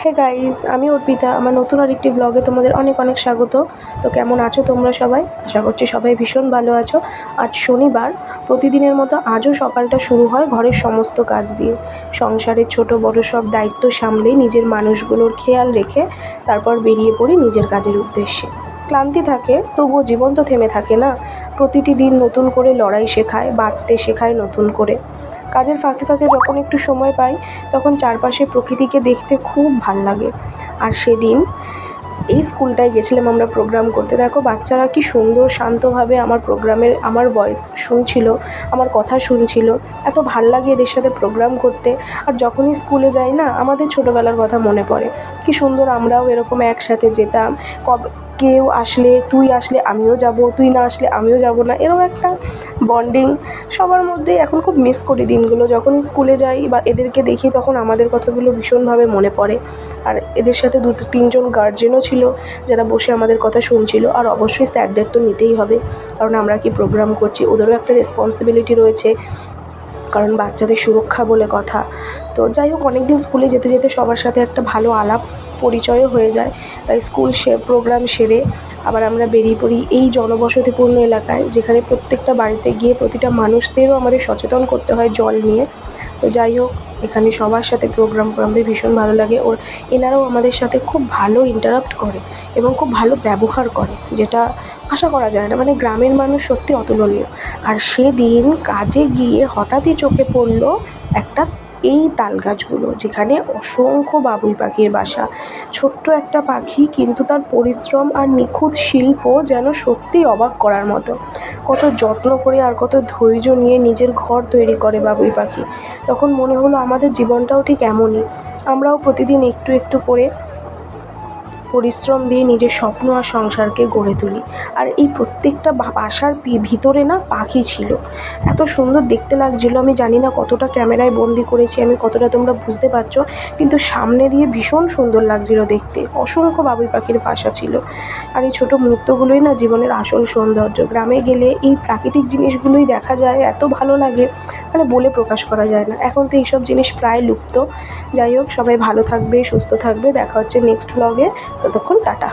Hey guys, আমি অর্পিতা। আমার নতুন আরেকটি ব্লগে তোমাদের অনেক অনেক স্বাগত। তো কেমন আছো তোমরা সবাই? আশা করছি সবাই ভীষণ ভালো আছো। আজ শনিবার, প্রতিদিনের মতো আজও সকালটা শুরু হয় ঘরের সমস্ত কাজ দিয়ে। সংসারের ছোট বড় সব দায়িত্ব সামলে নিজের মানুষগুলোর খেয়াল রেখে তারপর বেরিয়ে পড়ি নিজের কাজের উদ্দেশ্যে। ক্লান্তি থাকে, তবুও জীবন তো থেমে থাকে না। প্রতিটি দিন নতুন করে লড়াই শেখায়, বাঁচতে শেখায় নতুন করে। কাজের ফাঁকে ফাঁকে যখন একটু সময় পাই, তখন চারপাশে প্রকৃতিকে দেখতে খুব ভাল লাগে। আর সেদিন এই স্কুলটায় গেছিলাম আমরা প্রোগ্রাম করতে। দেখো বাচ্চারা কি সুন্দর শান্তভাবে আমার ভয়েস শুনছিল, আমার কথা শুনছিল। এত ভাল লাগে এদের সাথে প্রোগ্রাম করতে। আর যখনই স্কুলে যাই না, আমাদের ছোটোবেলার কথা মনে পড়ে। কি সুন্দর আমরাও এরকম একসাথে যেতাম। কেউ আসলে তুই আসলে আমিও যাব, তুই না আসলে আমিও যাব না, এরকম একটা বন্ডিং সবার মধ্যেই। এখন খুব মিস করি দিনগুলো। যখনই স্কুলে যাই বা এদেরকে দেখি, তখন আমাদের কথাগুলো ভীষণভাবে মনে পড়ে। আর এদের সাথে 2-3জন গার্জেনও ছিল যারা বসে আমাদের কথা শুনছিল। আর অবশ্যই স্যারদের তো নিতেই হবে, কারণ আমরা কি প্রোগ্রাম করছি, ওদেরও একটা রেসপন্সিবিলিটি রয়েছে, কারণ বাচ্চাদের সুরক্ষা বলে কথা। তো যাই হোক, অনেক দিন স্কুলে যেতে যেতে সবার সাথে একটা ভালো আলাপ পরিচয়ও হয়ে যায়। তাই স্কুল প্রোগ্রাম সেরে আবার আমরা বেরিয়ে পড়ি এই জনবসতিপূর্ণ এলাকায়, যেখানে প্রত্যেকটা বাড়িতে গিয়ে প্রতিটা মানুষদেরও আমাদের সচেতন করতে হয় জল নিয়ে। তো যাই হোক, এখানে সবার সাথে প্রোগ্রাম করে আমাদের ভীষণ ভালো লাগে। এনারাও আমাদের সাথে খুব ভালো ইন্টারাক্ট করে এবং খুব ভালো ব্যবহার করে, যেটা আশা করা যায় না। মানে গ্রামের মানুষ সত্যি অতুলনীয়। আর সেদিন কাজে গিয়ে হঠাৎই চোখে পড়লো একটা এই তাল গাছগুলো, যেখানে অসংখ্য বাবুই পাখির বাসা। ছোট্ট একটা পাখি, কিন্তু তার পরিশ্রম আর নিখুঁত শিল্প যেন সত্যিই অবাক করার মতো। কত যত্ন করে আর কত ধৈর্য নিয়ে নিজের ঘর তৈরি করে বাবুই পাখি। তখন মনে হলো আমাদের জীবনটাও ঠিক এমনই। আমরাও প্রতিদিন একটু একটু করে পরিশ্রম দিয়ে নিজের স্বপ্ন আর সংসারকে গড়ে তুলি। আর এই প্রত্যেকটা বাসার ভিতরে না পাখি ছিল। এত সুন্দর দেখতে লাগছিলো। আমি জানি না কতটা ক্যামেরায় বন্দি করেছি আমি, কতটা তোমরা বুঝতে পারছো, কিন্তু সামনে দিয়ে ভীষণ সুন্দর লাগছিলো দেখতে। অসংখ্য বাবুই পাখির বাসা ছিল। আর এই ছোটো মুহূর্তগুলোই না জীবনের আসল সৌন্দর্য। গ্রামে গেলে এই প্রাকৃতিক জিনিসগুলোই দেখা যায়, এত ভালো লাগে, মানে বলে প্রকাশ করা যায় না। এখন তো এইসব জিনিস প্রায় লুপ্ত। যাই হোক, সবাই ভালো থাকবে, সুস্থ থাকবে। দেখা হচ্ছে নেক্সট ব্লগে। ততক্ষণ টাটা।